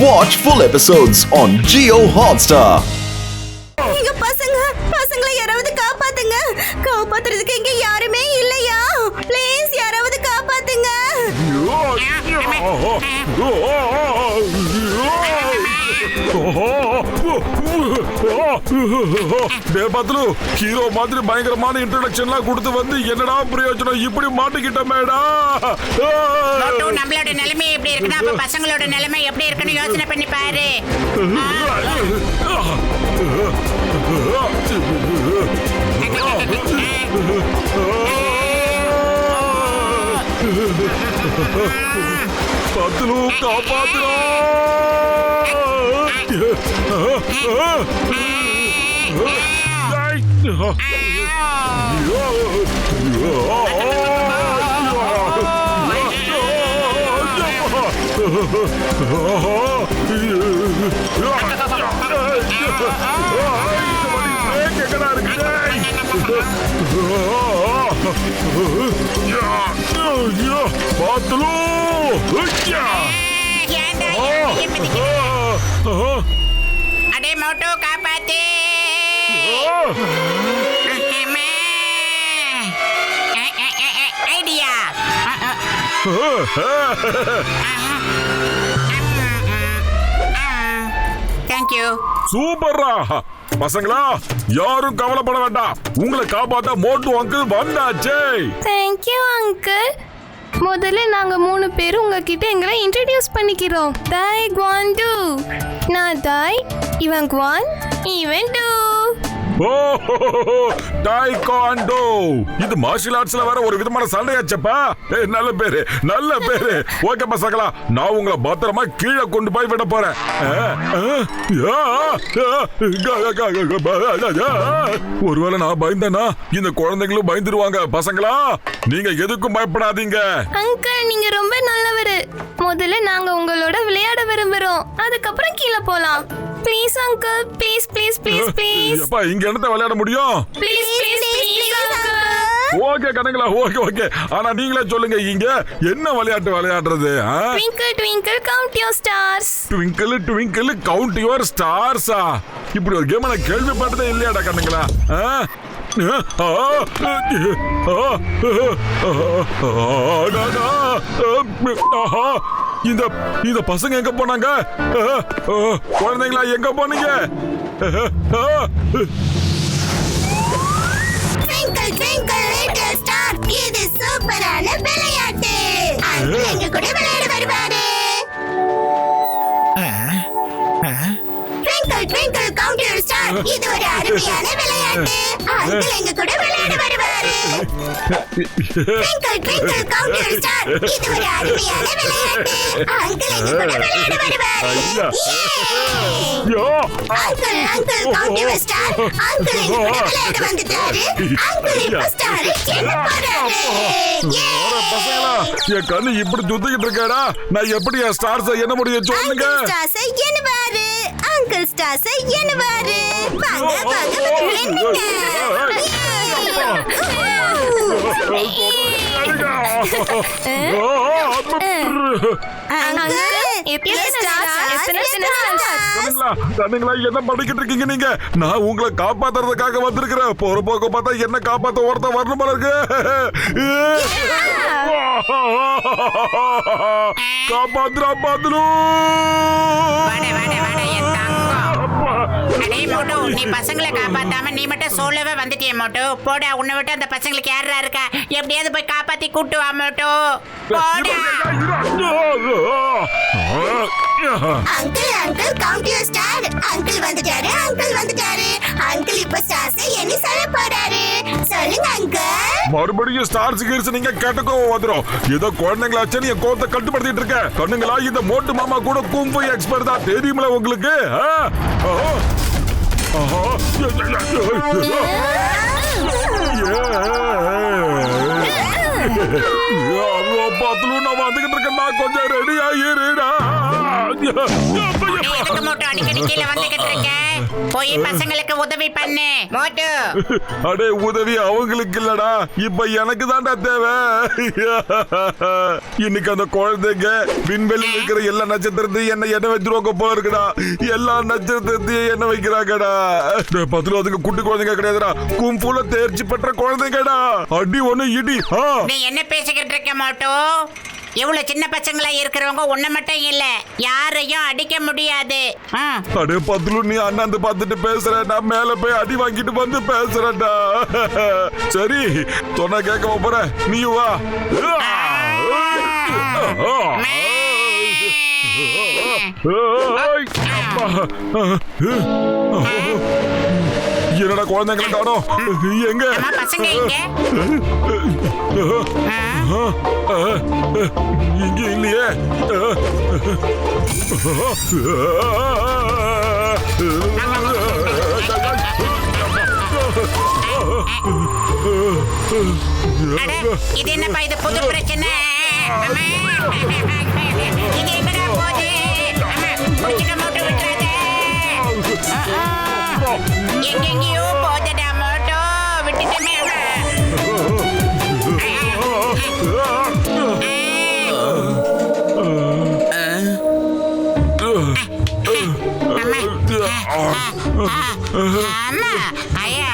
Watch full episodes on Jio Hotstar. எங்க பசங்களை யாராவது காப்பாத்துங்க. காப்பாத்துறதுக்கு இங்க யாருமே இல்லையா? ப்ளீஸ் யாராவது காப்பாத்துங்க. ஹீரோ மாதிரி பயங்கரமான இன்ட்ரோடக்ஷன்லாம் கொடுத்து வந்து என்னடா பிரயோஜனம், இப்படி மாட்டிக்கிட்டமேடா. நம்மளோட நிலைமை எப்படி இருக்குன்னா அப்ப பசங்களோட நிலைமை எப்படி இருக்குன்னு யோசனை பண்ணி பாரு. பத்லு காப்பாத்துறா. அடே மோட்டோ காப்பாத்து. ஐடியா. தேங்க்யூ. சூப்பர்ரா பசங்களா, யாரும் கவலைப்பட வேண்டாம். உங்களை காப்பாத்த மோட்டு அங்கிள் வந்தாச்சே. Thank you uncle. முதல்ல நாங்க 3 பேரும் உங்ககிட்ட எங்களை இன்ட்ரோடியூஸ் பண்ணிக்கிறோம். தாய் குவான்டு. நான் தாய், இவன் குவான், இவன் டு. டாய்காண்டோ. இது மார்ஷியல் ஆர்ட்ஸ்ல வேற ஒரு விதமான சண்டையாச்சப்பா. நல்ல பேரு, நல்ல பேரு. ஓகே பசங்களா, நான் உங்களை பத்திரமா கீழே கொண்டு போய் விட போறேன். ஒருவேளை நான் பயந்தேனா இந்த குழந்தைங்களும் பயந்துருவாங்க. பசங்களா, நீங்க எதுக்கும் பயப்படாதீங்க. அங்கிள் நீங்க ரொம்ப நல்லவரு. முதல்ல நாங்க உங்களோட விளையாட விரும்புறோம், அதுக்கப்புறம் கீழே போலாம். Please uncle, please please please please. அப்பா இங்க என்னத்த விளையாட முடியும்? Please please please uncle. Okay கணங்களா, ஓகே ஓகே. ஆனா நீங்களே சொல்லுங்க, இங்க என்ன விளையாட்டு விளையாடுறது? Twinkle twinkle count your stars. Twinkle twinkle count your ஸ்டார்ஸா? இப்படி ஒரு கேம் நான் கேள்விப்பட்டதே இல்லையாடா கண்ணுங்களா. இந்த பசங்க எங்க போனாங்க? குழந்தைங்களா எங்க போனீங்க? ட்விங்கிள் ட்விங்கிள் லிட்டில் ஸ்டார், இது சூப்பரான விளையாட்டு. அங்கிள் எங்க கூட விளையாட வருவாரு. Twinkle twinkle count your star, இது ஒரு அருமையான விளையாட்டு. அங்கிள் எங்க கூட விளையாட வருவாரு. Twinkle twinkle count your star, இது ஒரு அருமையான விளையாட்டு. அங்கிள் எங்க கூட விளையாட வருவாரு. Uncle uncle count your star, uncle எங்க கூட விளையாட வந்துட்டாரு. அங்கிள் இப்ப ஸ்டார் என்ன போறாரு? பசங்களா, என் கண்ணு இப்படி சுத்திக்கிட்டு இருக்காடா. நான் எப்படி என் ஸ்டார்ஸை என்ன முடியும் சொல்லுங்க. ஸ்டார்ஸ் என்னவாரு? அங்கிள் ஸ்டார்ஸ் என்னவாரு? வாங்க வாங்க விளையாடுங்க. என்ன படிக்கிட்டு இருக்கீங்க நீங்க? நான் உங்களை காப்பாத்துறதுக்காக வந்திருக்கிறேன். போற போக்க பார்த்தா என்ன காப்பாத்த ஒருத்த வரணும் போல இருக்கு. காப்பாத்துறா பாத்துரும். அடே மோட்டோ, நீ பசங்களை காப்பாத்தாம நீ மட்டும் சோலோவே வந்துட்டிய மோட்டோ. போடா, உன்னை விட்டு அந்த பசங்களுக்கு யாரா இருக்கா? எப்படியாவது போய் காப்பாத்தி கூட்டு வா மோட்டோ. போடா. Uncle uncle count your star, uncle வந்துட்டாரு, அங்கிள் வந்துட்டாரு. அங்கிள் இப்ப ஸ்டார்ஸ் என்ன சொல்ல போறாரு? சொல்லுங்க அங்கிள். மறுபடியும் ஸ்டார்ஸ் கீர்ஸ் நீங்க கேட்டக்கோ வந்துரும். ஏதோ குழந்தைங்களாச்சு நீ கோத்தை கட்டுப்படுத்திட்டு இருக்க. கண்ணுங்களா, இந்த மோட்டு மாமா கூட கும்பு எக்ஸ்பர்ட் தான், தெரியுமில உங்களுக்கு? பாத்துலும் நான் வந்துகிட்டு இருக்கேன். கொஞ்சம் ரெடி ஆகிருடா. மோட்டு அடிக்கடி கீழே வந்துகிட்டு இருக்க? போய் பசங்களுக்கு உதவி பண்ணு மோட்டு. அடே உதவி அவங்களுக்கு இல்லடா, இப்ப எனக்கு தான்டா தேவை. இன்னைக்கு அந்த குழந்தைங்க விண்வெளியில் இருக்கிற எல்லா நட்சத்திரத்தையும் என்ன வச்சிருவாங்க போல இருக்குடா. எல்லா நட்சத்திரத்தையும் என்ன வைக்கிறாங்கடா. பதில் அதுக்கு குட்டி குழந்தைங்க கிடையாதுடா, கும்புல தேர்ச்சி பெற்ற குழந்தைங்கடா. அடி ஒண்ணு இடி. நீ என்ன பேசிக்கிட்டு இருக்க மோட்டு? இவ்வளவு சின்ன பசங்களா இருக்கிறவங்க ஒண்ணு மட்டும் இல்ல, யாரையும் அடிக்க முடியாது. அடே பத்லு, நீ அண்ணாந்து பார்த்துட்டு பேசுற, நான் மேல போய் அடி வாங்கிட்டு வந்து பேசுறேன்டா. சரி சொன்ன கேட்க போற, நீ வா. என்னடா குழந்தைங்களை காணோம், எங்க பசங்க எங்க? இங்க இல்லையே. இது என்னப்பா, இது புது பிரச்சனை? இது எங்கடா போகுது? பிடிச்சிட மோட்டு விட்டுறாத. எங்கெங்கயோ போதடா மோட்டோ, விட்டுட்டுமே. அம்மா ஐயா,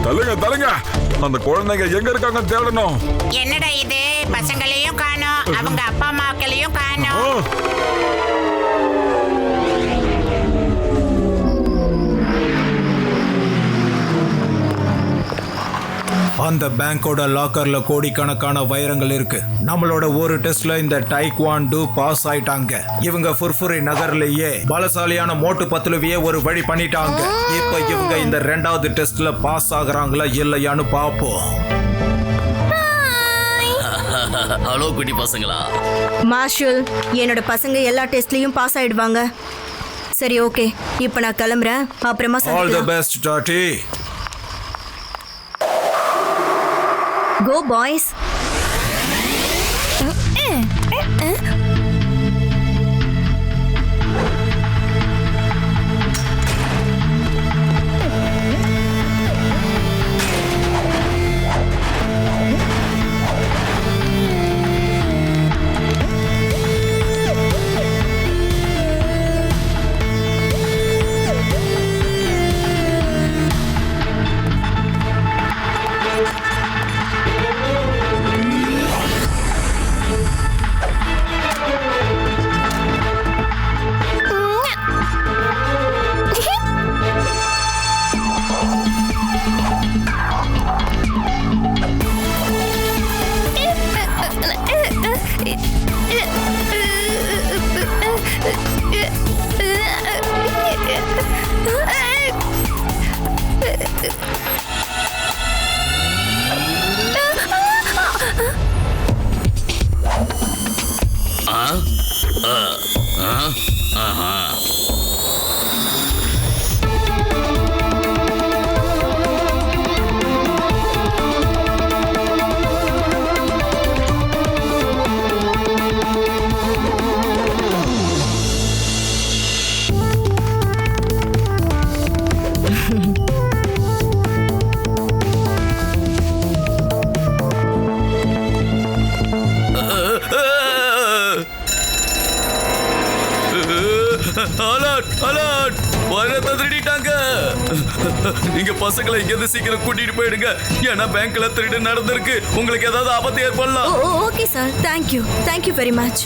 தள்ளுங்க தள்ளுங்க, அந்த குழந்தைங்க எங்க இருக்காங்க தேடணும். என்னடா இது, பசங்களையும் காணோம், அவங்க அப்பா அம்மாக்களையும் காணோம். அந்த பேங்கோட லாக்கர்ல கோடிக்கணக்கான வைரங்கள் இருக்கு. நம்மளோட ஒரு டெஸ்ட்ல இந்த டைக்வாண்டோ பாஸ் ஆயிட்டாங்க. இவங்க ஃபுர்ஃபுரி நகர்லயே பலசாலியான மோட்டு பத்துலுவியே ஒரு வழி பண்ணிட்டாங்க. இப்ப இவங்க இந்த 2வது டெஸ்ட்ல பாஸ் ஆகுறாங்களா இல்லையான்னு பாப்போம். ஹலோ குட்டி பசங்களா. மார்ஷல், என்னோட பசங்க எல்லா டெஸ்ட்லயும் பாஸ் ஆயிடுவாங்க. சரி ஓகே, இப்போ நான் கிளம்புறேன், அப்புறமா all the best daddy. Go boys. நீங்க பசங்களை இங்க சீக்கிரம் கூட்டிட்டு போயிடுங்க, ஏன்னா பேங்க்ல திருடு நடந்திருக்கு, உங்களுக்கு ஏதாவது ஆபத்து ஏற்படலாம். Okay sir, thank you very much.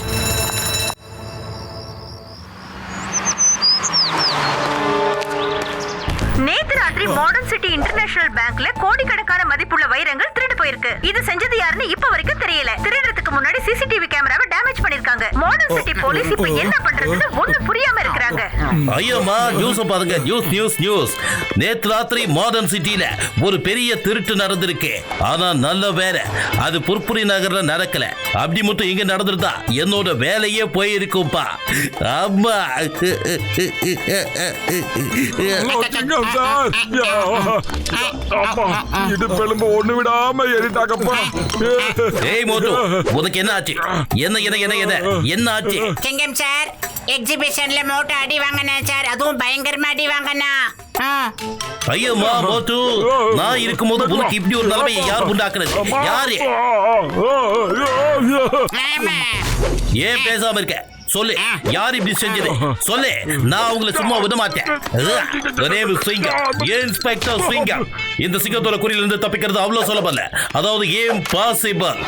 நேத்து ராத்திரி மாடர்ன் சிட்டி இன்டர்நேஷனல் பேங்க்ல கோடிக்கணக்கான மதிப்புள்ள வைரங்கள் திருடு போயிருக்கு. இது செஞ்சது யாருன்னு இப்ப வரைக்கும் தெரியல. திருடுறதுக்கு முன்னாடி சிசிடிவி கேமராவை டேமேஜ் பண்ணிருக்காங்க. மாடர்ன் சிட்டி போலீஸ் இப்ப என்ன பண்றதுன்னு ஒண்ணு புரியாம இருக்காங்க. ஐயோமா நியூஸ் பாருங்க, நியூஸ். நேத்து ராத்திரி மாடர்ன் சிட்டில ஒரு பெரிய திருட்டு நடந்திருக்கு. ஆனா நல்ல வேலை அது புர்புரி நகர்ல நடக்கல. அப்படி மட்டும் இங்க நடந்திருந்தா என்னோட வேலையே போயிருக்கும்பா. ஆமா. சிங்கம் சார், இடுப்பெலும்பு ஒண்ணு விடாம ஏறிட்டாக்கப்பா. ஏய் மோட்டு, உனக்கு என்ன ஆச்சு? என்ன ஆச்சு? சிங்கம் சார், எக்ஸிபிஷன்ல மோட்டோ அடி வாங்கினா சார், அதுவும் பயங்கரமா அடி வாங்கினா. ஐயோமா மோட்டு, நான் இருக்கும்போது உனக்கு இப்படி ஒரு நிலைமையை யார் உண்டாக்குறது? யாரு? ஏன் பேசாம இருக்க? சொல்லு, யார் இப்படி செஞ்சது? சொல்லு, நான் உங்களை சும்மா விட மாட்டேன். இன்ஸ்பெக்டர் சிங்கம். இந்த சிங்கத்தோட குறியில இருந்து தப்பிக்கிறது அவ்வளவு சுலபம். அதாவது இம்பாசிபிள்.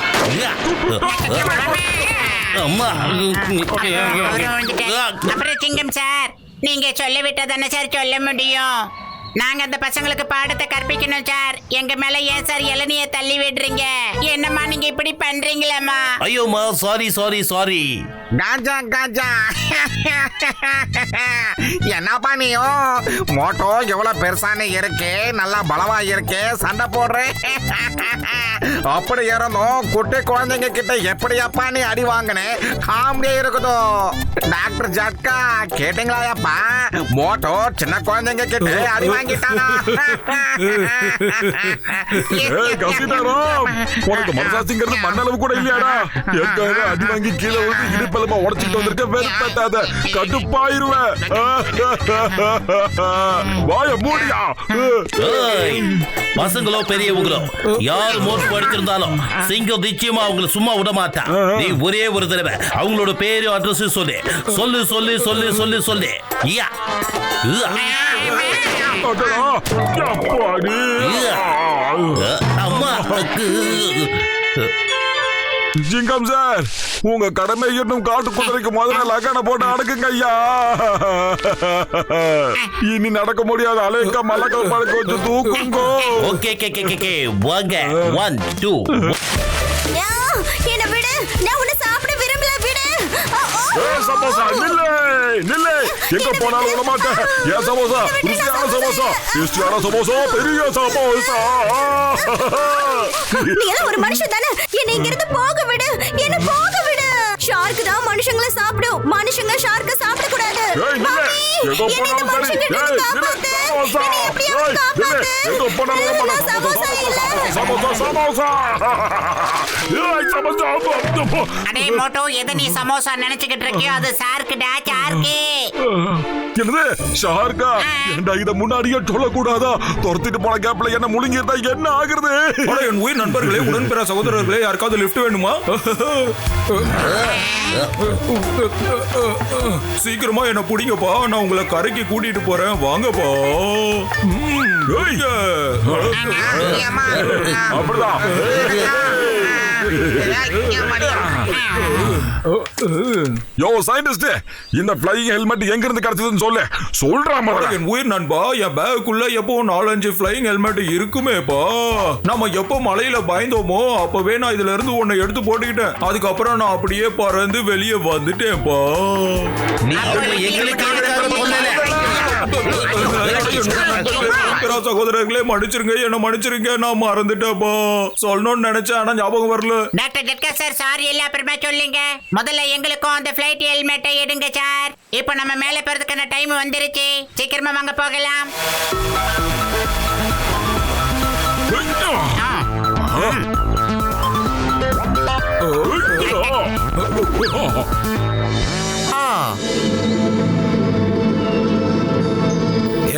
அப்புறம் சிங்கம் சார், நீங்க சொல்ல விட்டா தானே சார் சொல்ல முடியும். நாங்க அந்த பசங்களுக்கு பாடத்தை கற்பிக்கணும் சார். எங்க மேல ஏன் சார் இளநிய தள்ளி விடுறீங்க? என்னம்மா நீங்க இப்படி பண்றீங்களேம்மா? ஐயோமா, சாரி. காஞ்சா என்னப்பா நீயும் மோட்டோ எவ்வளவு பெருசானு இருக்கு, நல்லா பலமா இருக்கு, சண்டை போடுறேன். அப்படி இருந்தும் குட்டி குழந்தைங்க கிட்ட எப்படியாப்பா நீ அடி வாங்கினே? காமெடியா இருக்குதோ. டாக்டர் ஜட்கா கேட்டீங்களாப்பா? மோட்டோ சின்ன குழந்தைங்க கிட்ட அடி வாங்கிட்டானா? உனக்கு மனசாட்சிங்கிறது மண்ணளவு கூட இல்லையாடா? எங்க அடி வாங்கி கீழே விழுந்து இடுப்பெலும்பா உடைச்சிட்டு வந்திருக்க. வெறுப்பேத்தாத, கடுப்பாயிருவேன். வாய மூடியா. பசங்களோ பெரியவங்களோ யார் மோட்டு படிச்சிருந்தாலும் சிங்கம் நிச்சயமா அவங்களை சும்மா விட மாட்டான். நீ ஒரே ஒரு தடவை அவங்களோட பேரு அட்ரஸ் சொல்லு. யா. அம்மா. ஜிங்கம் சார், உங்க கடமை இன்னும் காட்டு குதிரைக்கு முதல்ல லகான போட்டு அடக்குங்க ஐயா. இனி நடக்க முடியாது. அலைக்க மலக்க பழக்க வச்சு தூக்குங்கோ. ஓகே வாங்க. 1 2 என்ன விடு, நான் உன்னை சாப்பிட விரும்பல, விடு. சமோசா நில்லை. எங்க போனாலும் விட மாட்டேன். ஏன் சமோசா? ருசியான சமோசா, டேஸ்டியான சமோசா, பெரிய சமோசா. நீ எல்லாம் ஒரு மனுஷன் தானே? என்ன இங்க இருந்து போக விடு, என்ன போக விடு. ஷார்க் தான் மனுஷங்களை சாப்பிடும், மனுஷங்க ஷார்க்க சாப்பிட கூடாது. அடே மோட்டோ, எதை நீ சமோசா நினைச்சுக்கிட்டு இருக்கியோ அது சார்க்குடா, சார்க்கு. என்னது ஷார்க்கா? ஏண்டா இத முன்னாடியே சொல்லக்கூடாதா? துரத்திட்டு போன கேப்ல என்ன முழுங்கிட்டா என்ன ஆகுறது? என் உயிர் நண்பர்களே, உடன்பிற சகோதரர்களே, யாருக்காவது லிஃப்ட் வேணுமா? சீக்கிரமா என்ன புடிங்கப்பா, நான் உங்களை கரைக்கு கூட்டிட்டு போறேன், வாங்கப்பா. அப்படிதான். யோ சயின்டிஸ்ட், இந்த ஃப்ளையிங் ஹெல்மெட் எங்க இருந்து கிடைச்சதுன்னு சொல்றா. என் உயிர் நண்பா, என் பேக்குள்ள எப்போ 4-5 ஃப்ளையிங் ஹெல்மெட் இருக்குமேப்பா. நம்ம எப்போ மலையில பயந்தோமோ அப்பவே நான் இதுல இருந்து ஒன்னு எடுத்து போட்டுக்கிட்டேன். அதுக்கப்புறம் நான் அப்படியே பறந்து வெளியே வந்துட்டேன்ப்பா. சகோதரர்களே மன்னிச்சிருங்க, என்ன மன்னிச்சிருங்க, நான் மறந்துட்டேன்ப்பா. சொல்லணும்னு நினைச்சேன், ஆனா ஞாபகம் வரல. டாக்டர் ஜட்கா சார், சாரி எல்லாம் அப்புறமா சொல்லுங்க. முதல்ல எங்களுக்கும் அந்த ஃப்ளைட் ஹெல்மெட்டை எடுங்க சார். இப்போ நம்ம மேலே போறதுக்கான டைம் வந்துருச்சு. சீக்கிரமா வாங்க போகலாம்.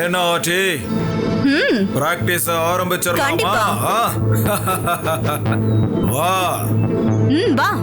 என்ன ஆச்சு? பிராக்டிஸ் ஆரம்பிச்சிடலாமா? வா. வா.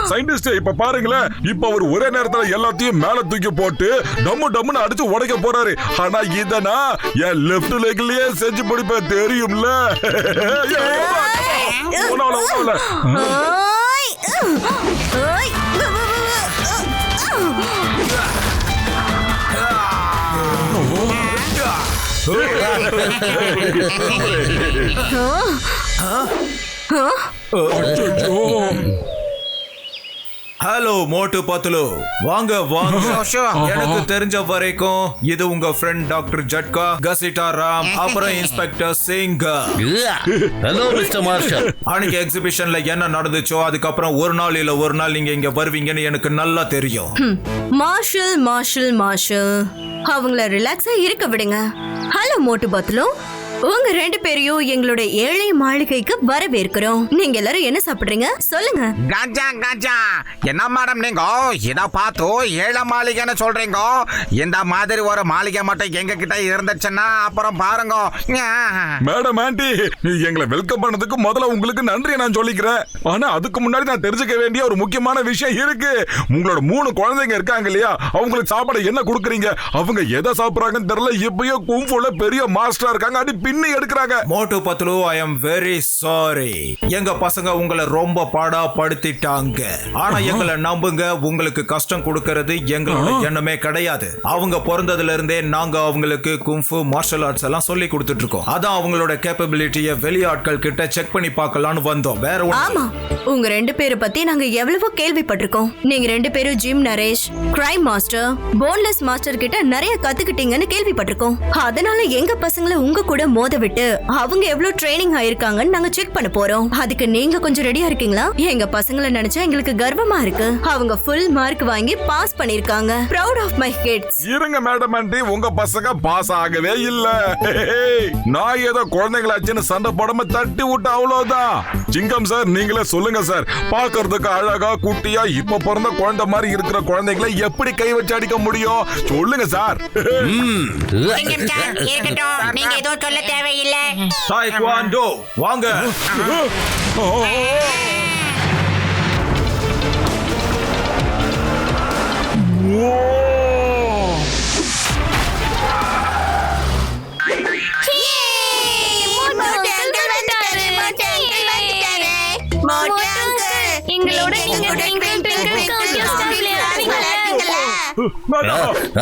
சயின்டிஸ்ட் இப்ப பாருங்களேன், இப்ப அவர் ஒரே நேரத்துல எல்லாத்தையும் மேல தூக்கி போட்டு டம்மு டம்முன்னு அடிச்சு உடைக்க போறாரு. ஆனா இதனா என் லெஃப்ட் லெக்லயே செஞ்சு முடிப்பேன் தெரியும்ல. ஹலோ மோட்டு பத்லு, வாங்க வாங்க. எனக்கு தெரிஞ்ச வரைக்கும் இது உங்க ஃப்ரெண்ட் டாக்டர் ஜட்கா, கசிட்டா ராம், அப்புறம் inspector Singh. Hello mister Marshal. அன்னைக்கு எக்ஸிபிஷன்ல என்ன நடந்துச்சோ அதுக்கப்புறம் ஒரு நாள் இல்ல ஒரு நாள் நீங்க இங்க வருவீங்கன்னு எனக்கு நல்லா தெரியும். மார்ஷல் மார்ஷல் மார்ஷல், அவங்கள ரிலாக்ஸா இருக்க விடுங்க. ஹலோ மோட்டு பத்லு, உங்க ரெண்டு பேரையும் எங்களோட ஏழை மாளிகைக்கு வரவேற்கிறோம். நீங்க எல்லாரும் என்ன சாப்பிடுறீங்க சொல்லுங்க. காஞ்சா காஞ்சா, என்ன மேடம் நீங்க இத பார்த்து ஏழை மாளிகைன்னு சொல்றீங்க? இந்த மாதிரி ஒரு மாளிகை மட்டும் எங்க கிட்ட இருந்துச்சுன்னா அப்புறம் பாருங்க. மேடம் ஆண்டி, எங்களை வெல்கம் பண்ணதுக்கு முதல்ல உங்களுக்கு நன்றியை நான் சொல்லிக்கிறேன். ஆனா அதுக்கு முன்னாடி நான் தெரிஞ்சுக்க வேண்டிய ஒரு முக்கியமான விஷயம் இருக்கு. உங்களோட 3 குழந்தைங்க இருக்காங்க இல்லையா, அவங்களுக்கு சாப்பாடு என்ன கொடுக்குறீங்க? அவங்க எதை சாப்பிடுறாங்கன்னு தெரியல. எப்பயோ கும்ஃபுல பெரிய மாஸ்டரா இருக்காங்க, அடி பின்னி எடுக்கறாங்க. மோட்டு பத்லு, ஐ அம் வெரி சாரி. எங்க பசங்க உங்களை ரொம்ப பாடா படுத்திட்டாங்க. ஆனா எங்களை நம்புங்க, உங்களுக்கு கஷ்டம் கொடுக்கிறது எங்களோட எண்ணமே கிடையாது. அவங்க பிறந்ததுல இருந்தே நாங்க அவங்களுக்கு கும்ஃபு மார்ஷல் ஆர்ட்ஸ் எல்லாம் சொல்லி கொடுத்துட்டு இருக்கோம். அதான் அவங்களோட கேப்பபிலிட்டியை வெளியாட்கள் கிட்ட செக் பண்ணி பார்க்கலாம்னு வந்தோம். வேற ஆமா, உங்க ரெண்டு பேரை பத்தி நாங்க எவ்வளவோ கேள்விப்பட்டிருக்கோம். நீங்க ரெண்டு பேரும் gym Naresh, crime master, boneless master கிட்ட நிறைய கத்துக்கிட்டீங்கன்னு கேள்விப்பட்டிருக்கோம். அதனால எங்க பசங்களை உங்க கூட மோத விட்டு அவங்க எவ்வளவு ட்ரைனிங் ஆயிருக்காங்கன்னு நாங்க செக் பண்ண போறோம். அதுக்கு நீங்க கொஞ்சம் ரெடியா இருக்கீங்களா? எங்க பசங்களை நினைச்சா எங்களுக்கு கர்வமா இருக்கு. அவங்க ஃபுல் மார்க் வாங்கி பாஸ் பண்ணிருக்காங்க. proud of my kids. இருங்க மேடம் ஆண்டி, உங்க பசங்க பாஸ் ஆகவே இல்ல. நான் ஏதோ குழந்தைங்களாச்சுன்னு சண்டை போடாம தட்டி விட்டு அவ்வளவுதான். சிங்கம் சார், நீங்களே சொல்லுங்க சார். பாக்குறதுக்கு அழகா குட்டியா இப்ப பிறந்த குழந்தை மாதிரி இருக்கிற குழந்தைகளை எப்படி கை வச்சு அடிக்க முடியும்? சொல்லுங்க சார். சிங்கம் சார், இருக்கட்டும், நீங்க எதுவும் சொல்ல தேவையில்லை. டாய்க்வாண்டோ வாங்க. எங்களோட நீங்க ட்விங்கிள் ட்விங்கிள் கவுண்ட் ஸ்டார் விளையாடுறீங்களா?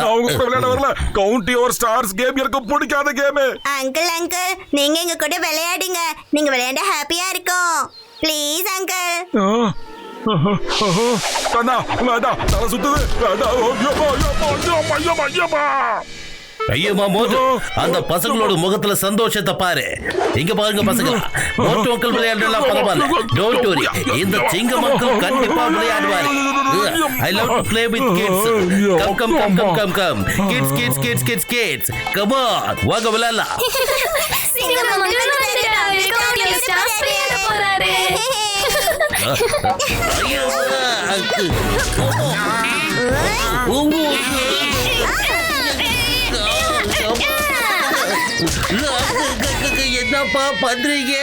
அவங்க விளையாட வரல. கவுண்ட் யுவர் ஸ்டார்ஸ் கேம் எனக்கு பிடிக்காத கேம். அங்கிள் அங்கிள், நீங்க எங்க கூட விளையாடுங்க. நீங்க விளையாட ஹாப்பியா இருக்கும். Please uncle. கண்ணா வேண்டாம், தலை சுத்துது. ஐயமா மோட்டு, அந்த பசங்களோட முகத்துல சந்தோஷத்தை பாரு. இங்க பாருங்க பசங்களா, மோட்டு மக்கள் விளையாடலாம் பரவாயில்ல. டோன்ட் வரி, இந்த சிங்க மக்கள் கண்டிப்பா விளையாடுவாரு. I love to play with kids. Come. Kids. Come on, வாங்க விளையாடலாம். சிங்க மக்கள் வந்துட்டாரு. கவுண்ட் ஸ்டார் விளையாட போறாரு. என்னப்பா பண்றீங்க?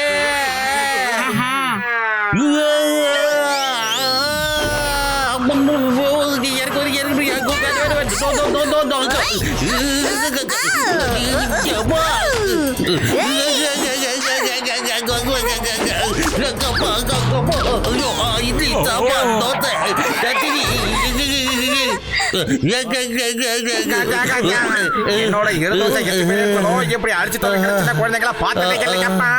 என்னோட எப்படி அடிச்சு குழந்தைங்களா பாத்துட்டீங்கப்பா.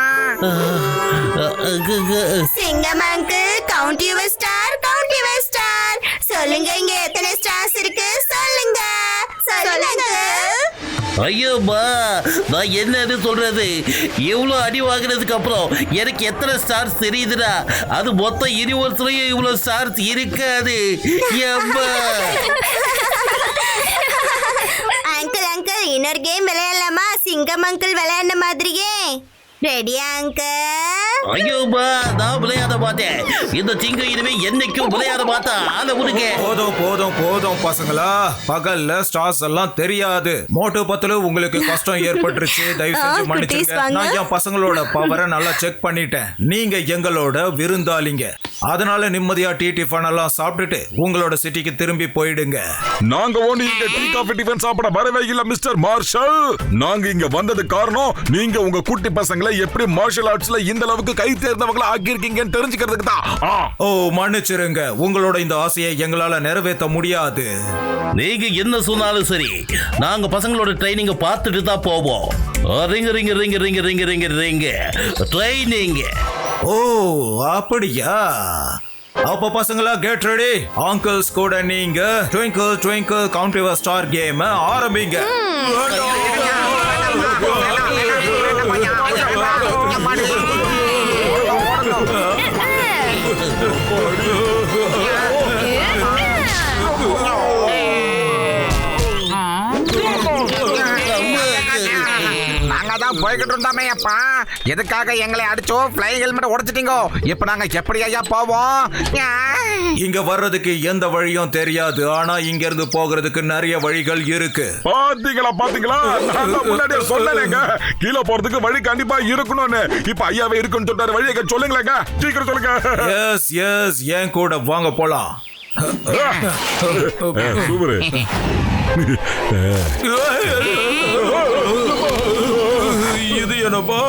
சிங்கம் uncle, count your star, count your star. சொல்லுங்க, இங்க எத்தனை ஸ்டார்ஸ் இருக்கு சொல்லுங்க. சொல்லுங்க. ஐயோமா, நான் என்னன்னு சொல்றது? இவ்வளவு அடி வாங்கினதுக்கு அப்புறம் எனக்கு எத்தனை ஸ்டார்ஸ் தெரியுதுடா? அது மொத்தம் யூனிவர்ஸ்லயும் இவ்வளவு ஸ்டார்ஸ் இருக்காது. அங்கிள் இன்னொரு கேம் விளையாடலாமா? சிங்கம் அங்கிள் விளையாடின மாதிரியே. ரெடியா அங்கிள்? ஐயோப்பா நான் விளையாட மாட்டேன். இந்த சிங்கம் இனிமே என்னைக்கும் விளையாட மாட்டா. ஆள விடுங்க. போதும் போதும் போதும் பசங்களா, பகல்ல ஸ்டார்ஸ் எல்லாம் தெரியாது. மோட்டு பத்துல உங்களுக்கு கஷ்டம் ஏற்பட்டுருச்சு, தயவு செஞ்சு மன்னிச்சுங்க. நான் என் பசங்களோட பவரை நல்லா செக் பண்ணிட்டேன். நீங்க எங்களோட விருந்தாளிங்க, அதனால நிம்மதியா டீ டிஃபன் எல்லாம் சாப்பிட்டுட்டு உங்களோட சிட்டிக்கு திரும்பி போயிடுங்க. நாங்க ஒண்ணு இங்க டீ காஃபி டிஃபன் சாப்பிட வரவே இல்ல மிஸ்டர் மார்ஷல். நாங்க இங்க வந்தது காரணம் நீங்க உங்க குட்டி பசங்களை எப்படி மார்ஷல் ஆர்ட்ஸ்ல இந்த அளவுக்கு கை தேர்ந்தவங்கள ஆக்கியிருக்கீங்கன்னு தெரிஞ்சுக்கிறதுக்கு தான். ஓ மன்னிச்சிருங்க, உங்களோட இந்த ஆசையை எங்களால நிறைவேற்ற முடியாது. நீங்க என்ன சொன்னாலும் சரி, நாங்க பசங்களோட ட்ரைனிங்க பார்த்துட்டு தான் போவோம். ரிங்க ரிங்க ரிங்க ரிங்க ரிங்க ரிங்க ரிங்க ட்ரைனிங். ஓ அப்படியா? அப்ப பசங்களா கெட் ரெடி. அங்கிள்ஸ் கூட நீங்க twinkle twinkle count your star game ஆரம்பிங்க. போய்கிட்டு இருந்தாமே அப்பா, எதுக்காக எங்களை அடிச்சோ ஃப்ளைங் ஹெல்மெட் உடைச்சிட்டீங்க? இப்ப நாங்க எப்படி ஐயா போவோம்? இங்க வர்றதுக்கு எந்த வழியும் தெரியாது, ஆனா இங்க இருந்து போகிறதுக்கு நிறைய வழிகள் இருக்கு. பாத்தீங்களா பாத்தீங்களா, நான் முன்னாடியே சொல்லலைங்க கீழே போறதுக்கு வழி கண்டிப்பா இருக்கணும்னு. இப்ப ஐயாவே இருக்குன்னு சொல்றாரு, வழியை சொல்லுங்களேங்க, சீக்கிரம் சொல்லுங்க. எஸ் எஸ், என் கூட வாங்க போலாம். சூப்பர். இது என்னப்பா?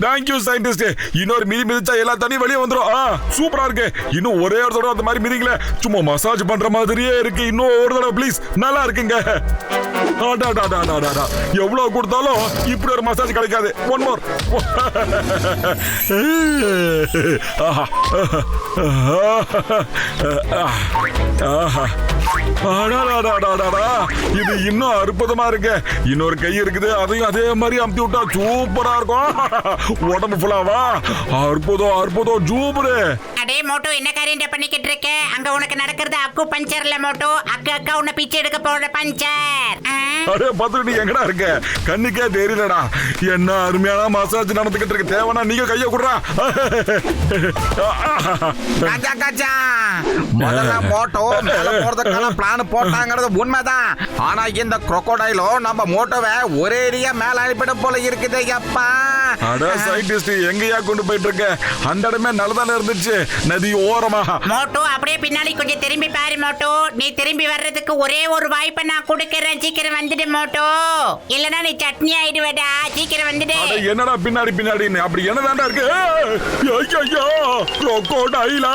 Thank you scientist. இன்னொரு மிதி மிதிச்சா எல்லா தண்ணி வெளியே வந்துரும். சூப்பரா இருக்கு. இன்னும் ஒரே ஒரு தடவை அந்த மாதிரி மிதிங்களே, சும்மா மசாஜ் பண்ற மாதிரியே இருக்கு. இன்னும் ஒரு தடவை ப்ளீஸ். நல்லா இருக்குங்க. எவ்வளவு கொடுத்தாலும் இப்படி ஒரு மசாஜ் கிடைக்காது. One more. இது இன்னும் அற்புதமா இருக்கு. இன்னொரு கை இருக்குது, அதையும் அதே மாதிரி அமுத்தி விட்டா சூப்பரா இருக்கும். உடம்பு ஃபுல்லாவா அற்புதம் அற்புதம் சூப்பரு. அடே மோட்டோ, என்ன காரியம் பண்ணிக்கிட்டு இருக்க? அங்க உனக்கு நடக்கிறது அக்கு பஞ்சர்ல மோட்டோ. அக்கா உன்னை பிச்சை எடுக்க போற பஞ்சர். அடே பத்து, நீ எங்கடா இருக்க? கண்ணுக்கே தெரியலடா. என்ன அருமையான மசாஜ் நடந்துகிட்டு இருக்கு. தேவனா நீங்க கைய குடுறா. முதல்ல மோட்டோ மேல போறதுக்கான பிளான் போட்டாங்கிறது உண்மைதான். ஆனா இந்த crocodile நம்ம மோட்டோவை ஒரே ஏரியா மேல அனுப்பிட போல இருக்குது. அப்பா அட சயின்டிஸ்ட், எங்கயா கொண்டு போயிட்டு இருக்க? அந்த இடமே நல்லதானே இருந்துச்சு, நதி ஓரமா. மோட்டோ அப்படியே பின்னாடி கொஞ்சம் திரும்பி பாரு மோட்டோ. நீ திரும்பி வர்றதுக்கு ஒரே ஒரு வாய்ப்பை நான் கொடுக்கறேன். சீக்கிரம் வந்துடு மோட்டோ, இல்லனா நீ சட்னி ஆயிடுவேடா. சீக்கிரம் வந்துடு. என்னடா பின்னாடி பின்னாடின்னு? அப்படி என்னதான்டா இருக்கு? ஐயோ crocodile,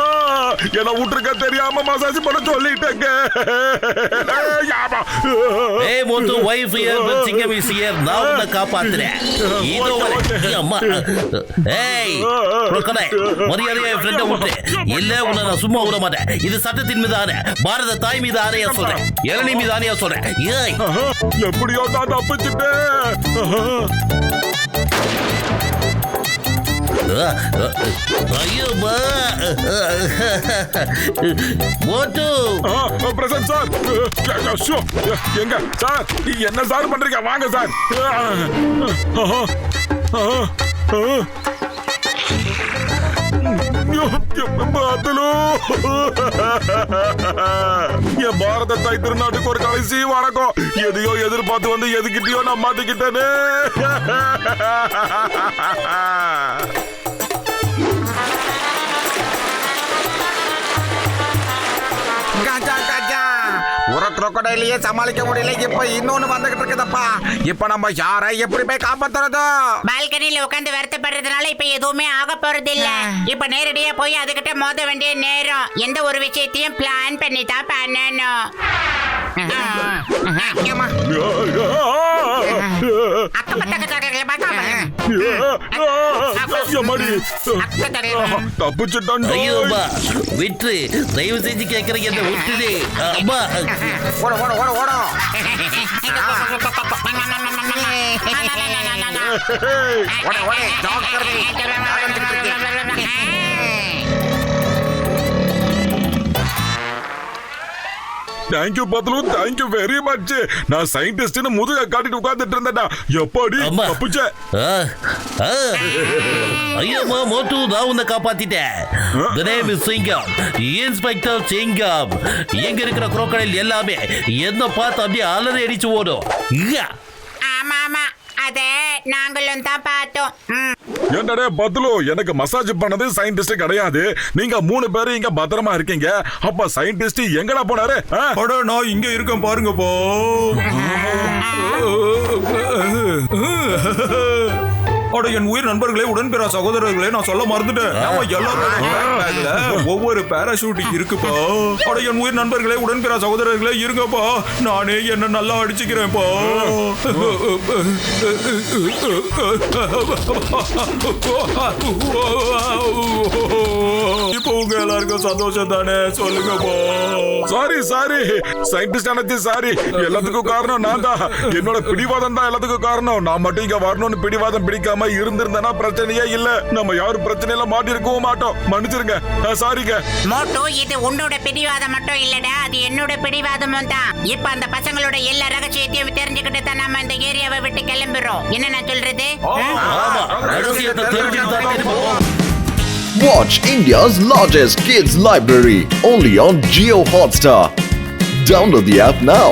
என்ன விட்டுருக்க தெரியாம மசாஜ் பண்ண சொல்லிட்டேங்க. ஏய் மோட்டு, வைஃப் ஹியர் பட் சிங்கம் இஸ் ஹியர். நான் உன்னை காப்பாத்துறேன். இதோ வரேன். அம்மா. ஏய் crocodile, மரியாதையா என் ஃப்ரெண்டை விட்டு. இல்ல உன்னை நான் சும்மா விட மாட்டேன். இது சட்டத்தின் மீது ஆணை, பாரத தாய் மீது ஆணையா சொல்றேன், இளநீ மீது ஆணையா சொல்றேன். ஏய் எப்படியோ தான் தப்பிச்சுட்டேன். ஐயோ மோட்டு. Present sir. எங்க சார்? என்ன சார் பண்றீங்க? வாங்க சார். என் பாரத தாய் திருநாட்டுக்கு ஒரு கடைசி வணக்கம். எதையோ எதிர்பார்த்து வந்து எதுக்கிட்டயோ நான் மாட்டிக்கிட்டேனே. ஒரு crocodileயே சமாளிக்க முடியல, இப்ப இன்னொன்னு வந்துகிட்டு இருக்குதப்பா. இப்ப நம்ம யாரை எப்படி போய் காப்பாத்துறது? பால்கனில உட்கார்ந்து வருத்தப்படுறதுனால இப்ப எதுவுமே ஆக போறது இல்ல. இப்ப நேரடியா போய் அதுகிட்ட மோத வேண்டிய நேரம். எந்த ஒரு விஷயத்தையும் பிளான் பண்ணி தான் பண்ணணும். ஏம்மா? தப்பிச்சுட்டான். ஐயோப்பா விட்டு தயவு செஞ்சு கேட்கறீங்க என்ன விட்டுடு. அம்மா ஓட ஓட ஓட ஓட. ஓட ஓட ஜாக்கிரதை. Thank you Patlu, thank you very much. நான் சயின்டிஸ்ட்னு முதுக காட்டிட்டு உட்கார்ந்துட்டு இருந்தேன்டா. எப்படி அம்மா. தப்பிச்ச? ஐயோமா மோட்டு நான் உன்னை காப்பாத்திட்டேன். The name is சிங்கம், இன்ஸ்பெக்டர் சிங்கம். எங்க இருக்கிற crocodile எல்லாமே என்ன பார்த்து அப்படியே அலறி அடிச்சு ஓடும். ஆமா ஆமா, அதே நாங்களும் தான் பார்த்தோம். என்னடே பத்லு, எனக்கு மசாஜ் பண்ணது சயின்டிஸ்ட் கிடையாது. நீங்க 3 பேரும் இங்க பத்திரமா இருக்கீங்க. அப்ப சயின்டிஸ்ட் எங்கடா போனாரு? அட நான் இங்க இருக்கேன் பாருங்கப்பா. அட என் உயிர் நண்பர்களே, உடன்பிற சகோதரர்களே, நான் சொல்ல மறந்துட்டேன். நாம எல்லாரும் ஒவ்வொரு பேராஷூட் இருக்குப்பா. அட என் உயிர் நண்பர்களே, உடன்பிற சகோதரர்களே இருங்கப்பா. நானே என்ன நல்லா அடிச்சுக்கிறேன்ப்பா. இப்போ உங்க எல்லாருக்கும் சந்தோஷம் தானே? சொல்லுங்கப்பா. சாரி சயின்டிஸ்ட் அனைத்து சாரி. எல்லாத்துக்கும் காரணம் நான் தான். என்னோட பிடிவாதம் தான் எல்லாத்துக்கும் காரணம். நான் மட்டும் இங்க வரணும்னு பிடிவாதம் பிடிக்காம இருந்திருந்தனா பிரச்சனையே இல்ல. நம்ம யாரும் பிரச்சனையில மாட்டி இருக்கவும் மாட்டோம். மன்னிச்சிருங்க. சாரிங்க. மோட்டோ, இது உன்னோட பிடிவாதம் மட்டும் இல்லடா, அது என்னோட பிடிவாதமும் தான். இப்ப அந்த பசங்களோட எல்லா ரகசியத்தையும் தெரிஞ்சுக்கிட்டு தான் நம்ம இந்த ஏரியாவை விட்டு கிளம்புறோம். என்ன நான் சொல்றது? ஆமா, ரகசியத்தை தெரிஞ்சுட்டு தான் திரும்புவோம். Watch India's largest kids library only on Jio Hotstar. Download the app now.